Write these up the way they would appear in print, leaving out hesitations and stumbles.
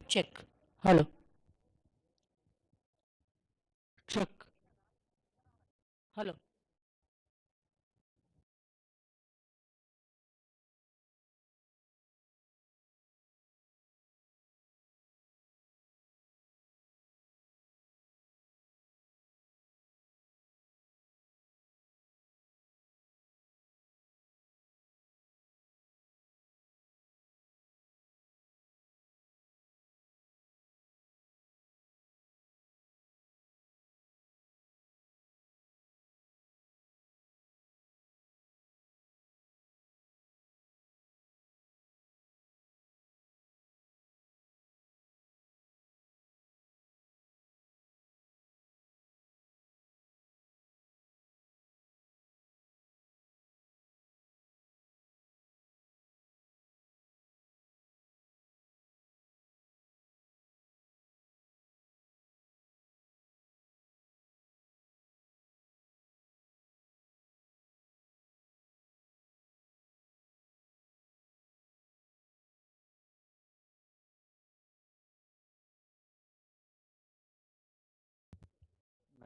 Check. Hello. Check. Hello.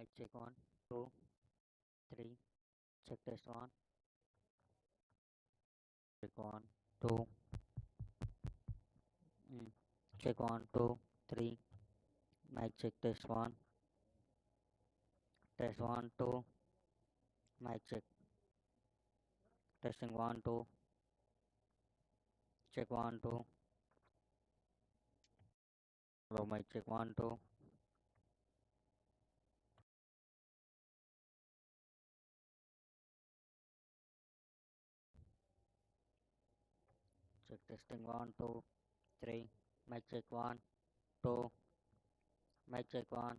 Mic check 1, 2, 3. Check test 1, check 1, 2. Check 1, 2, 3. Mic check test 1. Test 1, 2. Mic check. Testing 1, 2. Check 1, 2. Hello, mic check 1, 2. Check testing 1, 2, 3. Mic check 1, 2. Mic check 1.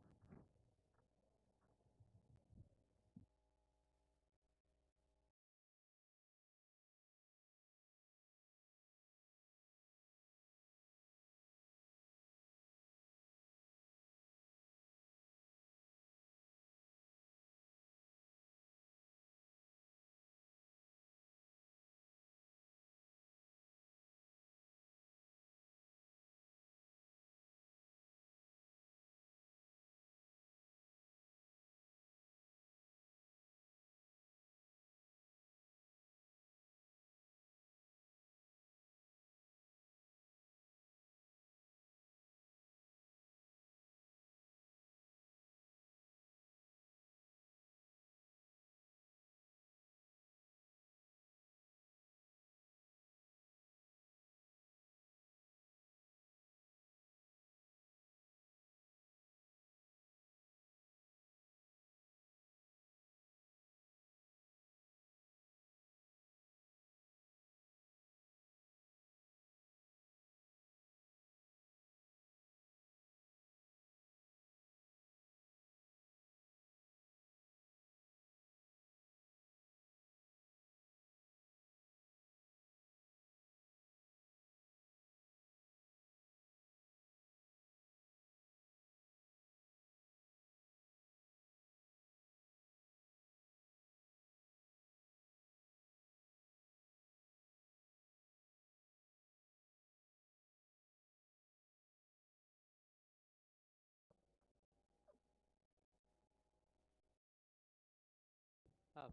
Uh,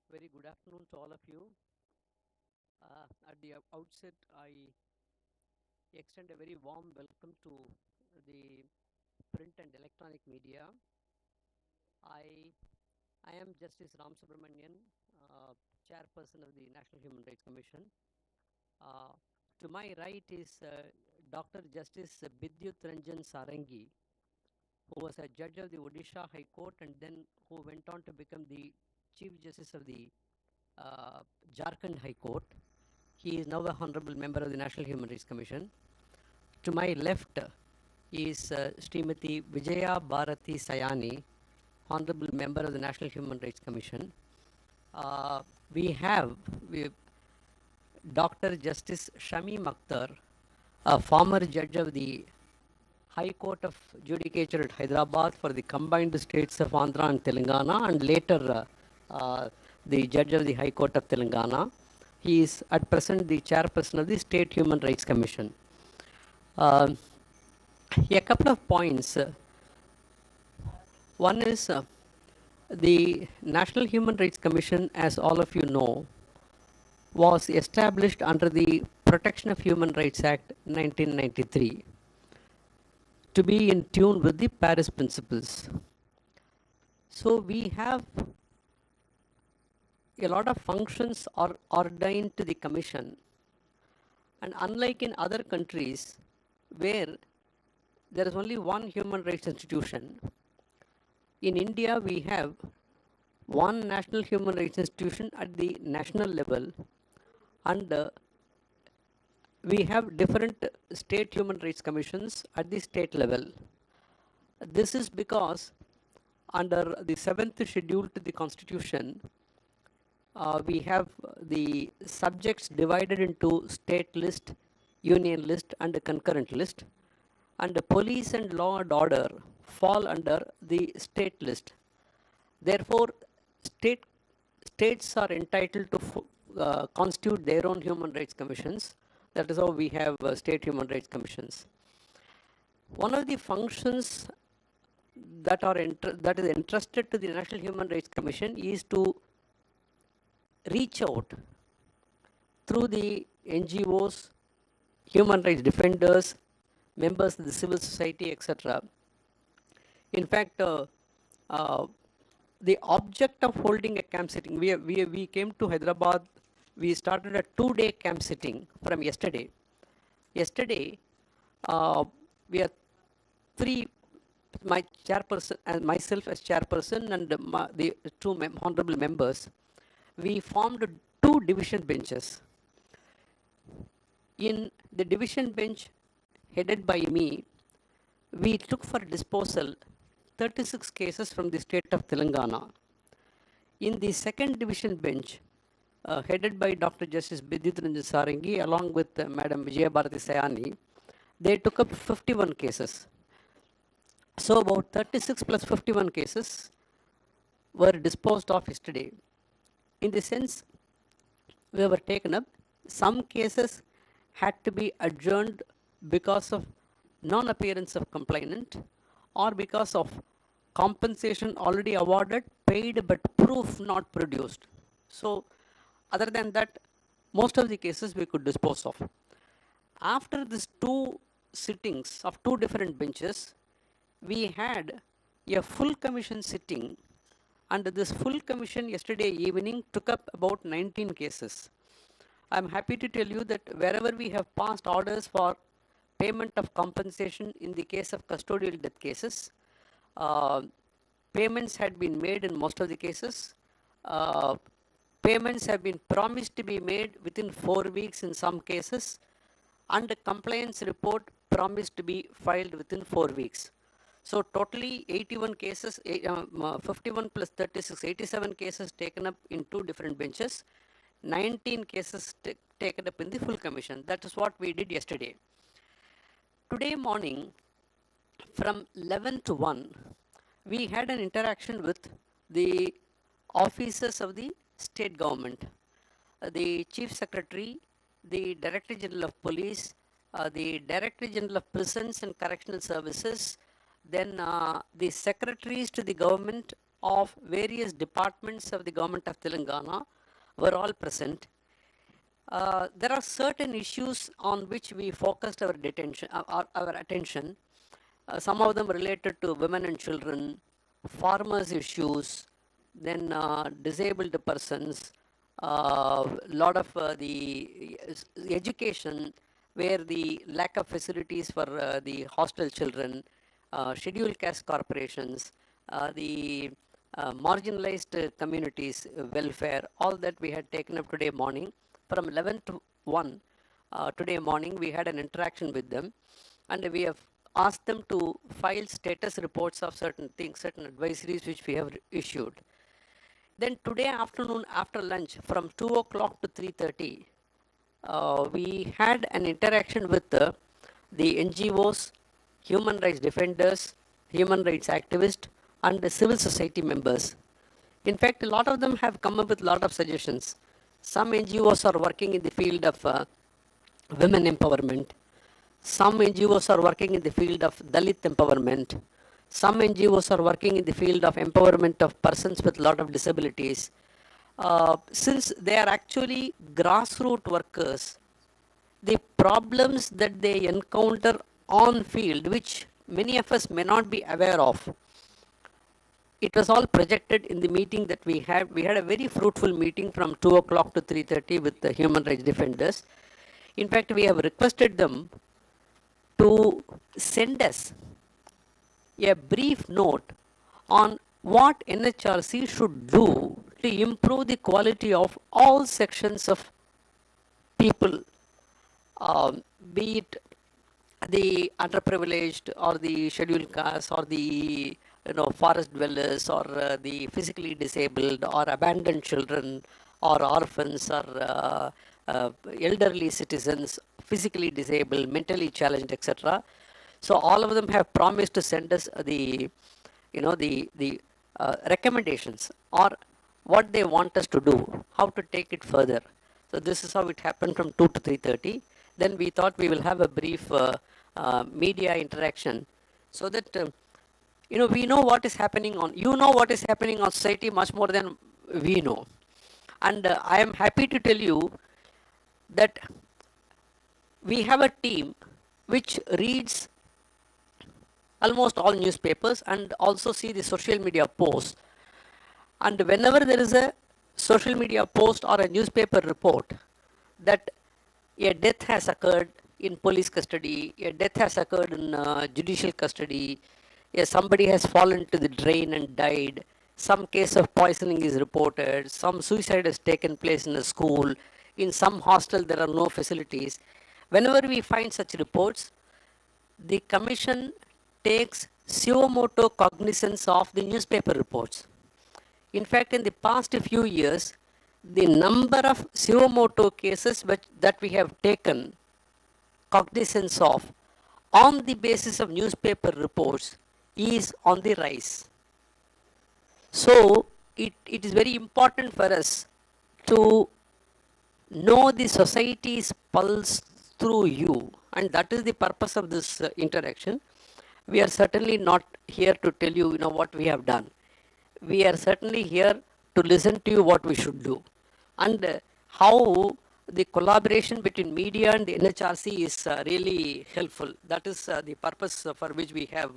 Very good afternoon to all of you. At the outset, I extend a very warm welcome to the print and electronic media. I am Justice Ramasubramanian, Chairperson of the National Human Rights Commission. Uh, to my right is Dr. Justice Bidyut Ranjan Sarangi, who was a judge of the Odisha High Court and then who went on to become the Chief Justice of the Jharkhand High Court. He is now a Honorable Member of the National Human Rights Commission. To my left is Srimati Vijaya Bharati Sayani, Honorable Member of the National Human Rights Commission. We have Dr. Justice Shami Makhtar, a former judge of the High Court of Judicature at Hyderabad for the combined states of Andhra and Telangana, and later the judge of the High Court of Telangana. He is at present the chairperson of the State Human Rights Commission. A couple of points. One is the National Human Rights Commission, as all of you know, was established under the Protection of Human Rights Act 1993 to be in tune with the Paris Principles. So we have a lot of functions are ordained to the Commission, and unlike in other countries where there is only one human rights institution, in India we have one national human rights institution at the national level, and we have different state human rights commissions at the state level. This is because under the 7th schedule to the Constitution, we have the subjects divided into state list, union list, and concurrent list, and the police and law and order fall under the state list. Therefore, states are entitled to constitute their own human rights commissions. That is how we have state human rights commissions. One of the functions that is entrusted to the National Human Rights Commission is to reach out through the NGOs, human rights defenders, members of the civil society, etc. In fact, the object of holding a camp sitting, we came to Hyderabad, we started a 2-day camp sitting from yesterday. Yesterday, we are three, my chairperson and myself as chairperson and the two honorable members, we formed 2 division benches. In the division bench headed by me, we took for disposal 36 cases from the state of Telangana. In the second division bench, headed by Dr. Justice Bidyut Ranjan Sarangi along with Madam Vijaya Bharati Sayani, they took up 51 cases. So about 36 plus 51 cases were disposed of yesterday. In the sense, we were taken up. Some cases had to be adjourned because of non-appearance of complainant or because of compensation already awarded, paid, but proof not produced. So other than that, most of the cases we could dispose of. After these 2 sittings of 2 different benches, we had a full commission sitting, and this full commission yesterday evening took up about 19 cases. I'm happy to tell you that wherever we have passed orders for payment of compensation in the case of custodial death cases, payments had been made in most of the cases. Payments have been promised to be made within 4 weeks in some cases, and a compliance report promised to be filed within 4 weeks. So totally 81 cases, 51 plus 36, 87 cases taken up in 2 different benches, 19 cases taken up in the full commission. That is what we did yesterday. Today morning, from 11 to 1, we had an interaction with the officers of the state government, the Chief Secretary, the Director General of Police, the Director General of Prisons and Correctional Services, then the secretaries to the government of various departments of the government of Telangana were all present. There are certain issues on which we focused our attention. Some of them related to women and children, farmers' issues, then disabled persons, lot of the education, where the lack of facilities for the hostel children, scheduled caste corporations, the marginalized communities welfare, all that we had taken up today morning. From 11 to 1 today morning, we had an interaction with them, and we have asked them to file status reports of certain things, certain advisories which we have issued. Then today afternoon after lunch from 2 o'clock to 3:30, we had an interaction with the NGOs, human rights defenders, human rights activists, and the civil society members. In fact, a lot of them have come up with a lot of suggestions. Some NGOs are working in the field of women empowerment. Some NGOs are working in the field of Dalit empowerment. Some NGOs are working in the field of empowerment of persons with a lot of disabilities. Since they are actually grassroots workers, the problems that they encounter on field, which many of us may not be aware of, it was all projected in the meeting that we had. We had a very fruitful meeting from 2 o'clock to 3:30 with the human rights defenders. In fact, we have requested them to send us a brief note on what NHRC should do to improve the quality of all sections of people, be it the underprivileged or the scheduled caste or the forest dwellers or the physically disabled or abandoned children or orphans or elderly citizens, physically disabled, mentally challenged, etc. So all of them have promised to send us the recommendations or what they want us to do, how to take it further. So this is how it happened from 2 to 3:30. Then we thought we will have a brief media interaction so that we know what is happening on, what is happening on society much more than we know. And I am happy to tell you that we have a team which reads almost all newspapers and also see the social media posts. And whenever there is a social media post or a newspaper report that a death has occurred in police custody, a death has occurred in judicial custody, somebody has fallen to the drain and died, some case of poisoning is reported, some suicide has taken place in a school, in some hostel there are no facilities. Whenever we find such reports, the commission takes suo motu cognizance of the newspaper reports. In fact, in the past few years, the number of suo motu cases that we have taken cognizance of on the basis of newspaper reports is on the rise. So it is very important for us to know the society's pulse through you, and that is the purpose of this interaction. We are certainly not here to tell you, what we have done. We are certainly here to listen to you what we should do, and how the collaboration between media and the NHRC is really helpful. That is the purpose for which we have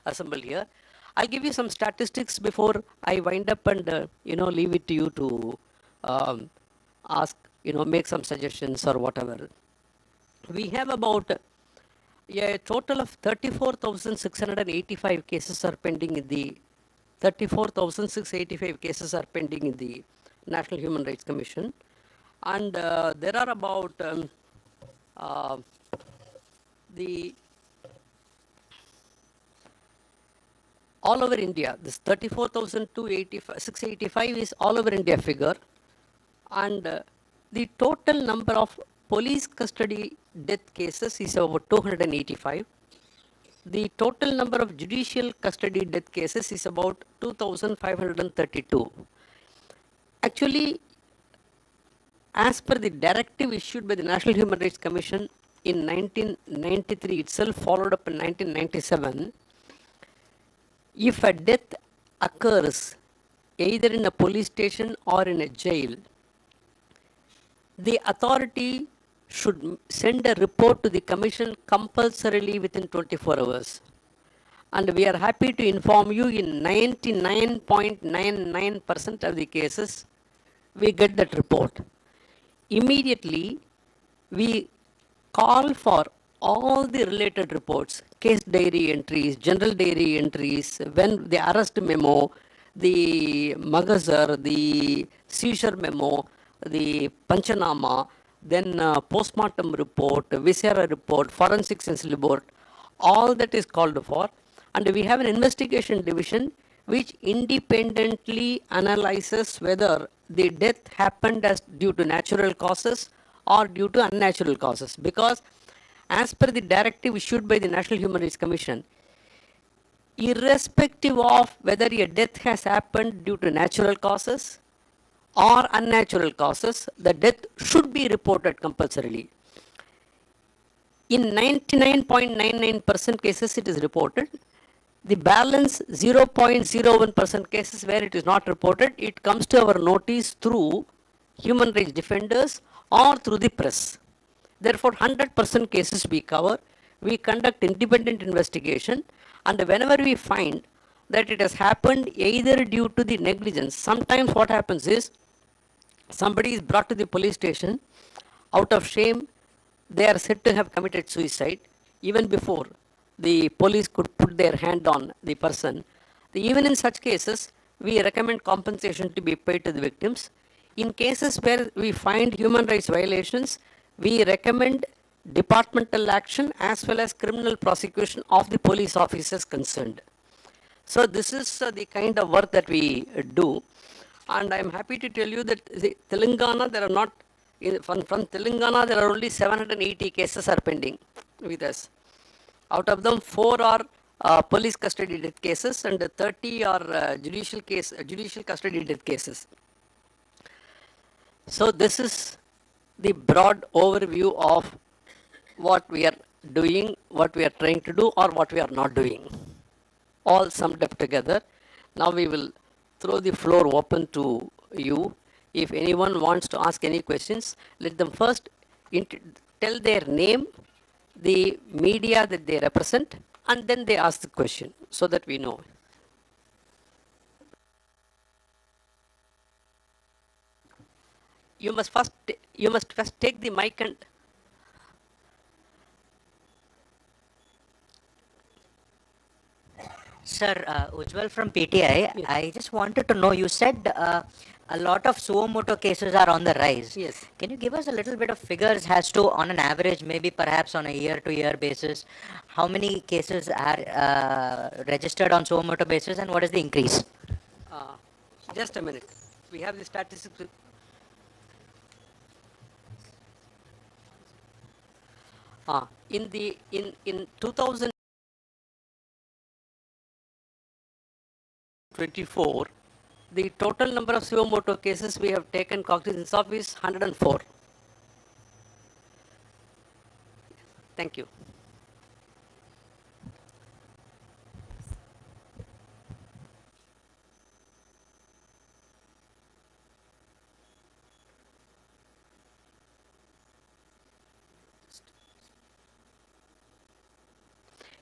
assembled here. I'll give you some statistics before I wind up and leave it to you to ask, make some suggestions or whatever. We have about a total of 34,685 cases are pending in the 34,685 cases are pending in the National Human Rights Commission, and there are about all over India. This 34,685 is all over India figure, and the total number of police custody death cases is about 285. The total number of judicial custody death cases is about 2,532. Actually, as per the directive issued by the National Human Rights Commission in 1993 itself, followed up in 1997, if a death occurs either in a police station or in a jail, the authority should send a report to the commission compulsorily within 24 hours. And we are happy to inform you in 99.99% of the cases, we get that report. Immediately, we call for all the related reports, case diary entries, general diary entries, when the arrest memo, the magazar, the seizure memo, the panchanama, then postmortem report, viscera report, forensic sensitive report, all that is called for. And we have an investigation division which independently analyzes whether the death happened as due to natural causes or due to unnatural causes. Because as per the directive issued by the National Human Rights Commission, irrespective of whether a death has happened due to natural causes or unnatural causes, the death should be reported compulsorily. In 99.99% cases it is reported. The balance 0.01% cases where it is not reported, it comes to our notice through human rights defenders or through the press. Therefore, 100% cases we cover, we conduct independent investigation, and whenever we find that it has happened either due to the negligence, sometimes what happens is somebody is brought to the police station out of shame, they are said to have committed suicide even before the police could put their hand on the person. Even in such cases, we recommend compensation to be paid to the victims. In cases where we find human rights violations, we recommend departmental action as well as criminal prosecution of the police officers concerned. So this is the kind of work that we do. And I'm happy to tell you that Telangana, there are not, from Telangana, there are only 780 cases are pending with us. Out of them, 4 are police custody death cases and 30 are judicial custody death cases. So this is the broad overview of what we are doing, what we are trying to do, or what we are not doing, all summed up together. Now we will throw the floor open to you. If anyone wants to ask any questions, let them first tell their name, the media that they represent, and then they ask the question so that we know. You must first take the mic and Sir, Ujjwal from PTI, yes. I just wanted to know, you said a lot of suo moto cases are on the rise. Yes. Can you give us a little bit of figures as to, on an average, maybe perhaps on a year-to-year basis, how many cases are registered on suo moto basis and what is the increase? Just a minute. We have the statistics. In 2024, the total number of suo moto cases we have taken cognizance of is 104. Thank you.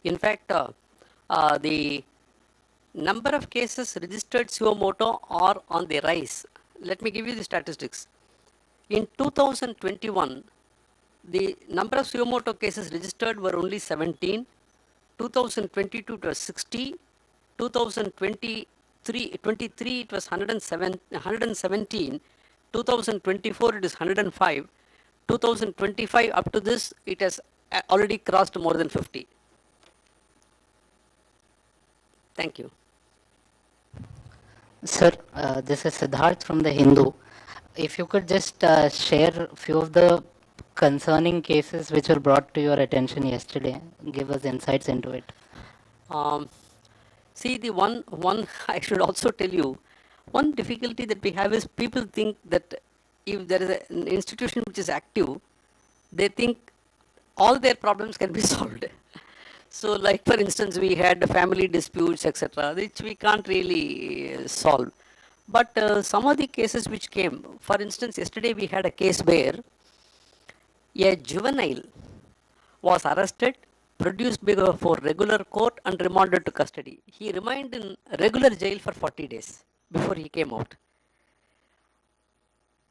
In fact, the number of cases registered suo moto are on the rise. Let me give you the statistics. In 2021, the number of suo moto cases registered were only 17. 2022 it was 60. 2023 it was 117. 2024 it is 105. 2025 up to this it has already crossed more than 50. Thank you. Sir, this is Siddharth from the Hindu. If you could just share a few of the concerning cases which were brought to your attention yesterday, give us insights into it. See, the one I should also tell you, one difficulty that we have is people think that if there is an institution which is active, they think all their problems can be solved. So, like for instance, we had family disputes, etc., which we can't really solve. But some of the cases which came, for instance, yesterday we had a case where a juvenile was arrested, produced before regular court and remanded to custody. He remained in regular jail for 40 days before he came out.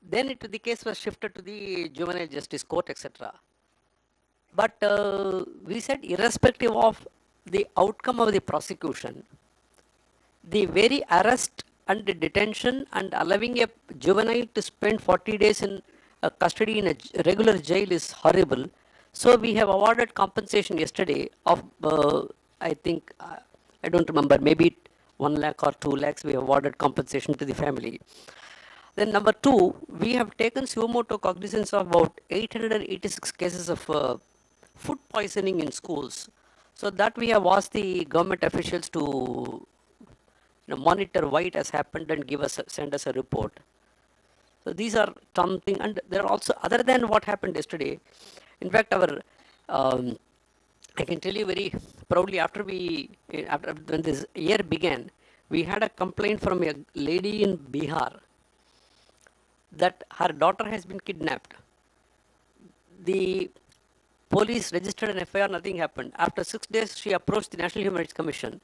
Then the case was shifted to the juvenile justice court, etc. But we said, irrespective of the outcome of the prosecution, the very arrest and the detention and allowing a juvenile to spend 40 days in custody in a regular jail is horrible. So we have awarded compensation yesterday of, I think, I don't remember, maybe 1 lakh or 2 lakhs we awarded compensation to the family. Then number 2, we have taken suo moto cognizance of about 886 cases of food poisoning in schools. So that we have asked the government officials to monitor why it has happened and send us a report. So these are something, and there are also, other than what happened yesterday, in fact, our I can tell you very proudly, after when this year began, we had a complaint from a lady in Bihar that her daughter has been kidnapped. The police registered an FIR, nothing happened. After 6 days, she approached the National Human Rights Commission.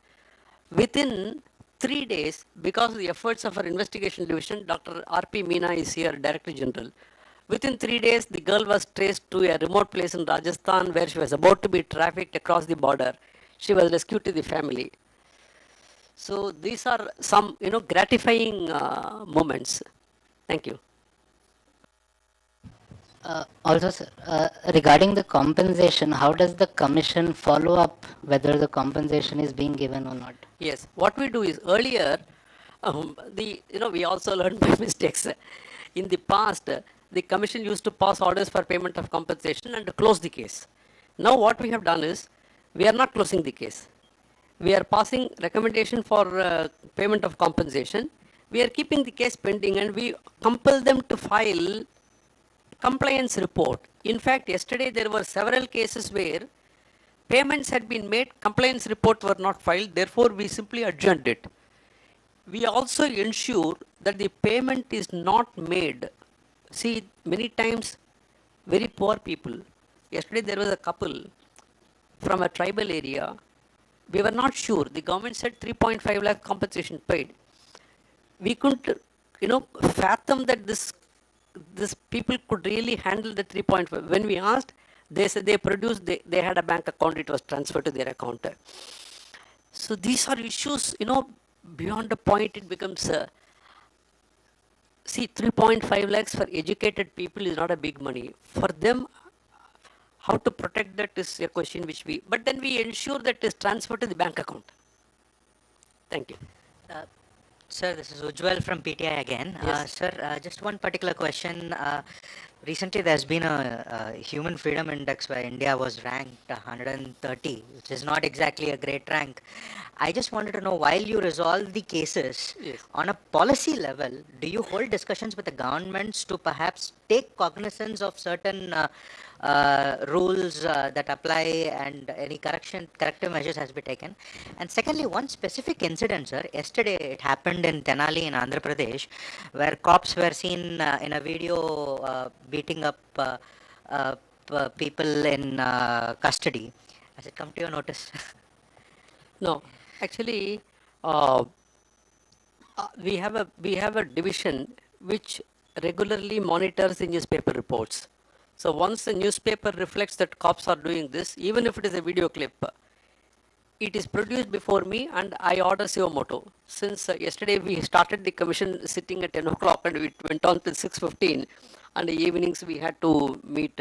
Within 3 days, because of the efforts of our investigation division, Dr. R.P. Meena is here, Director General. Within 3 days, the girl was traced to a remote place in Rajasthan where she was about to be trafficked across the border. She was rescued to the family. So these are some, gratifying moments. Thank you. Also, sir, regarding the compensation, how does the commission follow up whether the compensation is being given or not? Yes, what we do is earlier, we also learned by mistakes. In the past, the commission used to pass orders for payment of compensation and close the case. Now what we have done is, we are not closing the case. We are passing recommendation for payment of compensation. We are keeping the case pending and we compel them to file compliance report. In fact, yesterday there were several cases where payments had been made, compliance report were not filed, therefore we simply adjourned it. We also ensure that the payment is not made. See, many times, very poor people. Yesterday there was a couple from a tribal area. We were not sure. The government said 3.5 lakh compensation paid. We couldn't, fathom that this people could really handle the 3.5. When we asked, they said they produced, they had a bank account, it was transferred to their account. So these are issues, beyond a point it becomes, see, 3.5 lakhs for educated people is not a big money. For them, how to protect that is a question which but then we ensure that it is transferred to the bank account. Thank you. Sir, this is Ujjwal from PTI again. Yes. Sir, just one particular question. Recently, there's been a Human Freedom Index where India was ranked 130, which is not exactly a great rank. I just wanted to know, while you resolve the cases, Yes. on a policy level, do you hold discussions with the governments to perhaps take cognizance of certain rules that apply and any corrective measures has been taken? And secondly, one specific incident, sir, yesterday it happened in Tenali in Andhra Pradesh, where cops were seen in a video beating up people in custody. Has it come to your notice? No, actually, we have a division which regularly monitors the newspaper reports. So once the newspaper reflects that cops are doing this, even if it is a video clip, it is produced before me and I order suo moto. Since yesterday we started the commission sitting at 10 o'clock and it went on till 6:15, and the evenings we had to meet.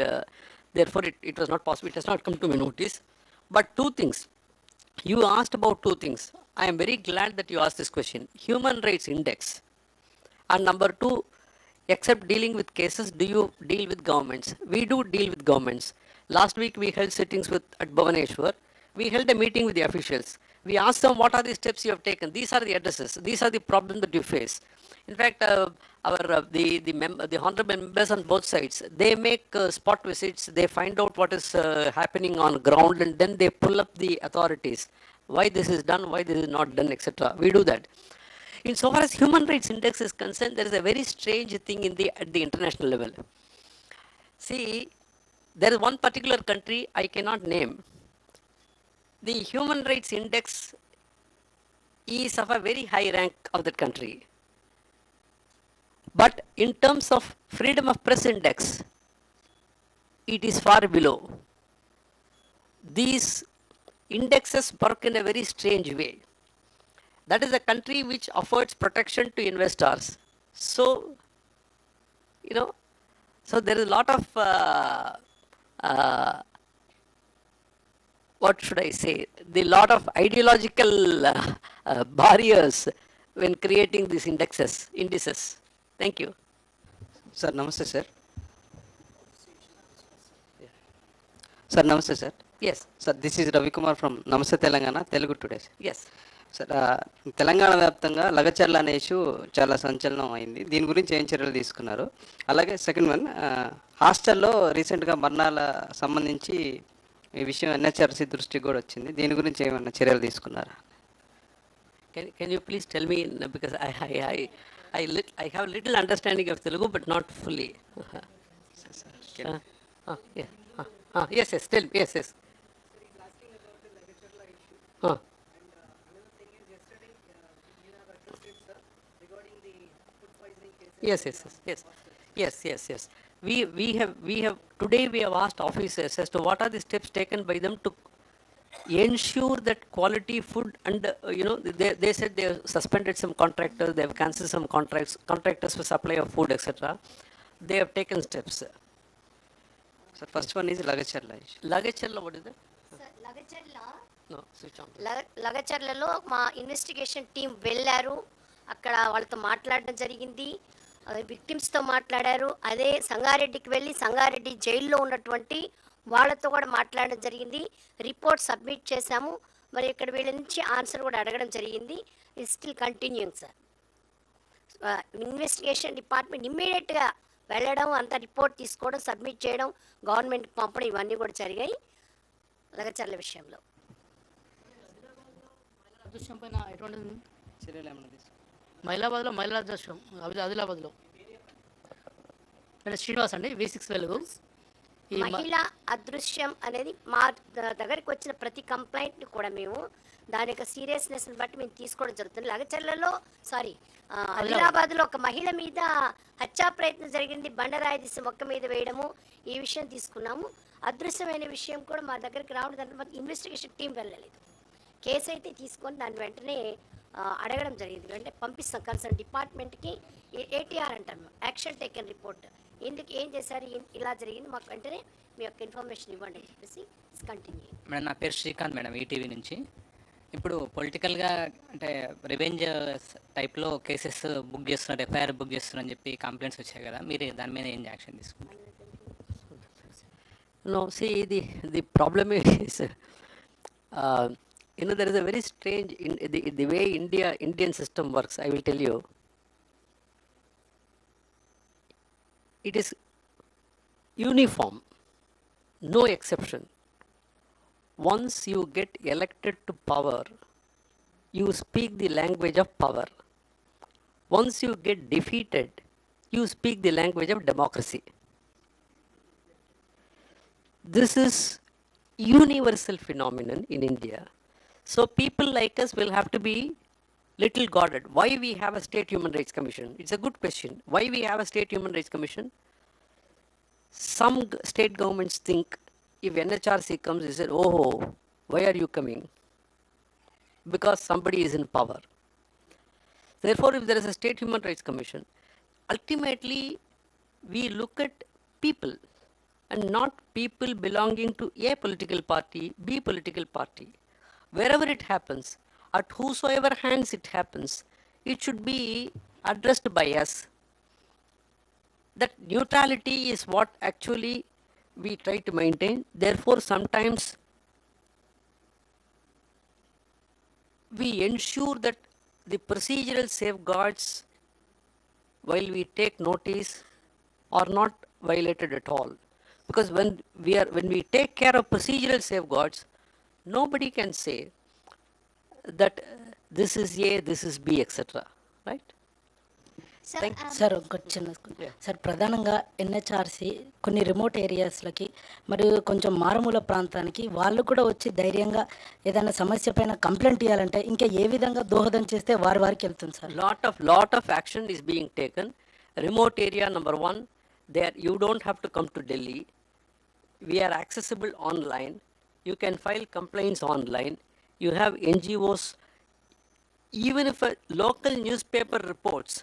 Therefore, it was not possible. It has not come to my notice. But two things. You asked about two things. I am very glad that you asked this question. Human Rights Index. And number two, except dealing with cases, do you deal with governments? We do deal with governments. Last week we held sittings at Bhubaneswar. We held a meeting with the officials. We asked them, what are the steps you have taken? These are the addresses. These are the problems that you face. In fact, the honorable members on both sides, they make spot visits. They find out what is happening on ground, and then they pull up the authorities. Why this is done, why this is not done, etc. We do that. In so far as Human Rights Index is concerned, there is a very strange thing at the international level. See, there is one particular country I cannot name. The Human Rights Index is of a very high rank of that country. But in terms of Freedom of Press Index, it is far below. These indexes work in a very strange way. That is a country which affords protection to investors. So, so there is a lot of, what should I say, the lot of ideological barriers when creating these indices. Thank you. Sir, namaste, sir. Sir, namaste, sir. Yes. Sir, this is Ravi Kumar from Namaste Telangana, Telugu Today. Yes. Sir Telangana వ్యాప్తంగా లగచర్ల అనే issue చాలా సంచలనం అయింది. దీని గురించి ఏం చర్యలు తీసుకున్నారు? అలాగే సెకండ్ వన్, హాస్టల్లో రీసెంట్గా మరణాల సంబంధించి ఈ విషయం ఎన్హెచ్ఆర్సీ దృష్టికి కూడా వచ్చింది. దీని గురించి ఏమన్నా చర్యలు తీసుకున్నారా? Can you please tell me, because I have little understanding of Telugu, but not fully. Yeah. Yes, tell me, yes. Yes. We have today we have asked officers as to what are the steps taken by them to ensure that quality food, and they said they have suspended some contractors, they have cancelled some contractors for supply of food, etc. They have taken steps. Sir, first one is Lagacherla issue. Lagacherla, what is that? Lagacharla No, switch on. లగచర్లలో మా investigation team వెళ్ళారు, అక్కడ వాళ్ళతో మాట్లాడడం జరిగింది, విక్టిమ్స్తో మాట్లాడారు. అదే సంగారెడ్డికి వెళ్ళి సంగారెడ్డి జైల్లో ఉన్నటువంటి వాళ్ళతో కూడా మాట్లాడడం జరిగింది. రిపోర్ట్ సబ్మిట్ చేశాము. మరి ఇక్కడ వీళ్ళ నుంచి ఆన్సర్ కూడా అడగడం జరిగింది. It still continuing sir. Investigation department ఇమ్మీడియట్గా వెళ్ళడం, అంత రిపోర్ట్ తీసుకోవడం, సబ్మిట్ చేయడం, గవర్నమెంట్కి పంపడం, ఇవన్నీ కూడా జరిగాయి లగచర్ల విషయంలో. అదృశ్యం పైన ఎటువంటి చర్యలు ఏమన్నా తీసుకున్నారా? మైలాబాద్లో మైలా అదృశ్యం, ఆదిలాబాద్లో శ్రీనివాస్ అండి, V6 వెలుగు. ఈ మహిళా అదృశ్యం అనేది మా దగ్గరికి వచ్చిన ప్రతి కంప్లైంట్ని కూడా మేము దాని యొక్క సీరియస్నెస్ని బట్టి మేము తీసుకోవడం జరుగుతుంది. లగచర్లలో ఆదిలాబాద్లో ఒక మహిళ మీద హత్యా ప్రయత్నం జరిగింది, బండరాయి తీసి మొక్క మీద వేయడము, ఈ విషయం తీసుకున్నాము. అదృశ్యమైన విషయం కూడా మా దగ్గరికి రావడం, దాంట్లో మాకు ఇన్వెస్టిగేషన్ టీం వెళ్ళలేదు. కేసు అయితే తీసుకొని దాన్ని వెంటనే అడగడం జరిగింది, వెంటనే పంపిస్తాం కన్సర్న్ డిపార్ట్మెంట్కి. ATR అంటారు, యాక్షన్ టేకెన్ రిపోర్ట్. ఎందుకు ఏం చేశారు, ఇలా జరిగింది, మాకు వెంటనే మీ యొక్క ఇన్ఫర్మేషన్ ఇవ్వండి అని చెప్పేసి కంటిన్యూ. మేడం, నా పేరు శ్రీకాంత్ మేడం, ఈటీవీ నుంచి. ఇప్పుడు పొలిటికల్గా అంటే రివెంజ్ టైప్లో కేసెస్ బుక్ చేస్తున్నారు, FIR బుక్ చేస్తున్నారు అని చెప్పి కంప్లైంట్స్ వచ్చాయి కదా, మీరు దాని మీద ఏం యాక్షన్ తీసుకుంటారు? No, see, the problem is, there is a very strange, the way Indian system works, I will tell you. It is uniform, no exception. Once you get elected to power, you speak the language of power. Once you get defeated, you speak the language of democracy. This is universal phenomenon in India. So people like us will have to be little guarded. Why we have a state human rights commission? It's a good question. Why we have a state human rights commission? Some state governments think if NHRC comes, they say, oh, why are you coming? Because somebody is in power. Therefore, if there is a state human rights commission, ultimately we look at people and not people belonging to a political party, B political party. Wherever it happens, at whosoever hands it happens, it should be addressed by us. That neutrality is what actually we try to maintain. Therefore, sometimes we ensure that the procedural safeguards, while we take notice, are not violated at all. Because when we take care of procedural safeguards, nobody can say that this is A, this is B, etc. Right? Sir ఒక చిన్న sir, ప్రధానంగా NHRC కొన్ని remote ఏరియాస్లకి మరియు కొంచెం మారుమూల ప్రాంతానికి వాళ్ళు కూడా వచ్చి ధైర్యంగా ఏదైనా సమస్య పైన కంప్లైంట్ ఇవ్వాలంటే ఇంకా ఏ విధంగా దోహదం చేస్తే వారికి వెళ్తుంది sir? Lot of action is being taken. Remote area number 1, there you don't have to come to Delhi. We are accessible online. You can file complaints online. You have NGOs. Even if a local newspaper reports,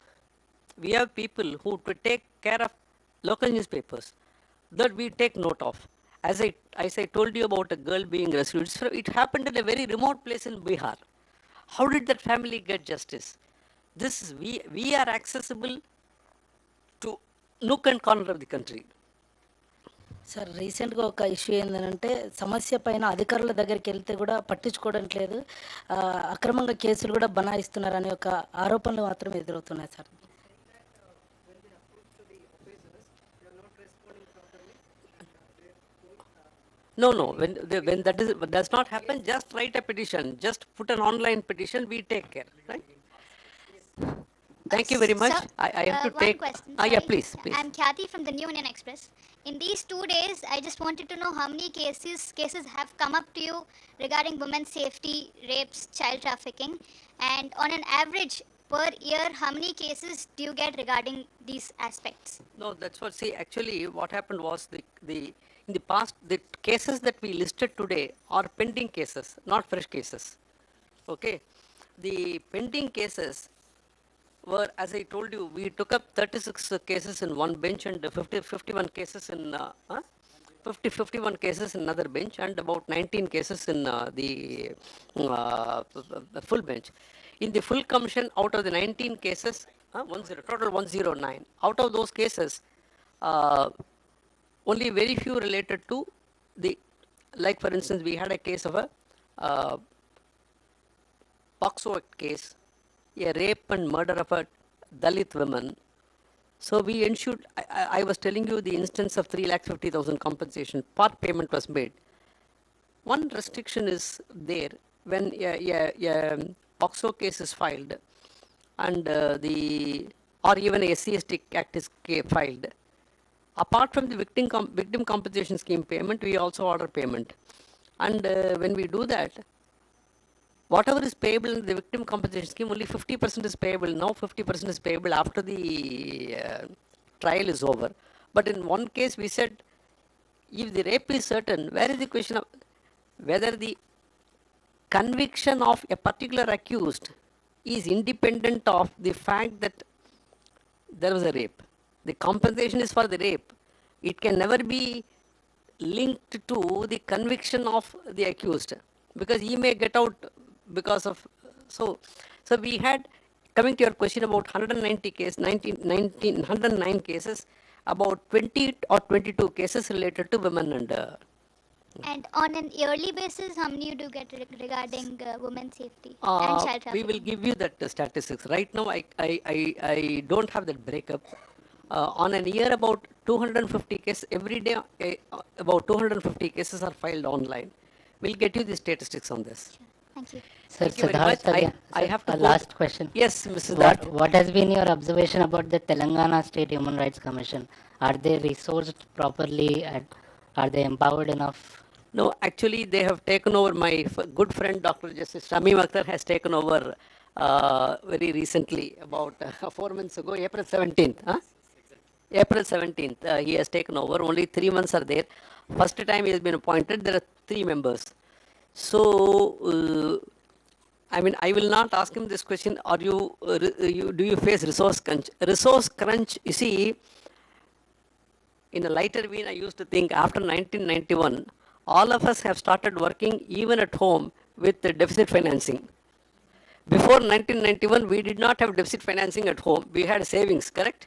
we have people who to take care of local newspapers that we take note of. As I told you about a girl being rescued, it happened in a very remote place in Bihar. How did that family get justice? We are accessible to nook and corner of the country. Sir, రీసెంట్గా ఒక issue ఏంటంటే సమస్య పైన అధికారుల దగ్గరికి వెళ్తే కూడా పట్టించుకోవడం లేదు, అక్రమంగా కేసులు కూడా బనాయిస్తున్నారనే ఒక ఆరోపణలు మాత్రం ఎదురవుతున్నాయి sir. No, no. When that does not happen, just write a petition. Just put an online petition. We take care. Right. Thank you very much. Sir, I have to one take. question. Yeah, Sorry. please. I'm Khyati from the New Indian Express. In these 2 days, I just wanted to know how many cases have come up to you regarding women's safety, rapes, child trafficking, and on an average per year, how many cases do you get regarding these aspects? No, that's what. See, actually, what happened was in the past, the cases that we listed today are pending cases, not fresh cases. Okay, the pending cases were, as I told you, we took up 36 cases in one bench and 51 cases in 51 cases in another bench and about 19 cases in the full bench. In the full commission, out of the 19 cases, total 109. Out of those cases, only very few related to the, like for instance, we had a case of a POXO Act case, a rape and murder of a Dalit woman. So we ensured, I was telling you the instance of 3,50,000 compensation, part payment was made. One restriction is there when a POXO case is filed and or even a SC/ST Act is filed. Apart from the victim compensation scheme payment, we also order payment. And when we do that, whatever is payable in the victim compensation scheme, only 50% is payable. Now 50% is payable after the trial is over. But in one case we said, if the rape is certain, where is the question of whether the conviction of a particular accused is independent of the fact that there was a rape. The compensation is for the rape. It can never be linked to the conviction of the accused because he may get out because of, so we had, coming to your question about 190 cases, 109 cases, about 20 or 22 cases related to women and on an yearly basis, how many you do get regarding women's safety and child we trafficking? will give you that statistics. Right now, I don't have that breakup. On an year, about 250 cases, every day, about 250 cases are filed online. We'll get you the statistics on this. Thank you. Sir, Thank you very much. Siddharth, I have to a go. last question. Yes, Mrs. What has been your observation about the Telangana State Human Rights Commission? Are they resourced properly? Are they empowered enough? No, actually, they have taken over. My good friend, Dr. Justice Shamim Akhtar, has taken over very recently, about 4 months ago, April 17th. April 17th, he has taken over. Only 3 months are there. First time he has been appointed, there are 3 members. So, I mean, I will not ask him this question. Are do you face resource crunch? Resource crunch, you see, in a lighter vein, I used to think after 1991, all of us have started working even at home with the deficit financing. Before 1991, we did not have deficit financing at home. We had savings, correct?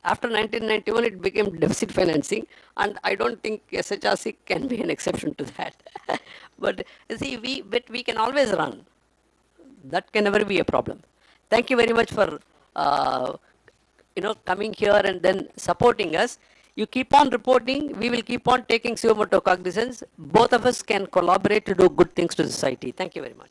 After 1991, it became deficit financing, and I don't think SHRC can be an exception to that. But you see, we can always run. That can never be a problem. Thank you very much for coming here and then supporting us. You keep on reporting. We will keep on taking suo motu cognizance. Both of us can collaborate to do good things to society. Thank you very much.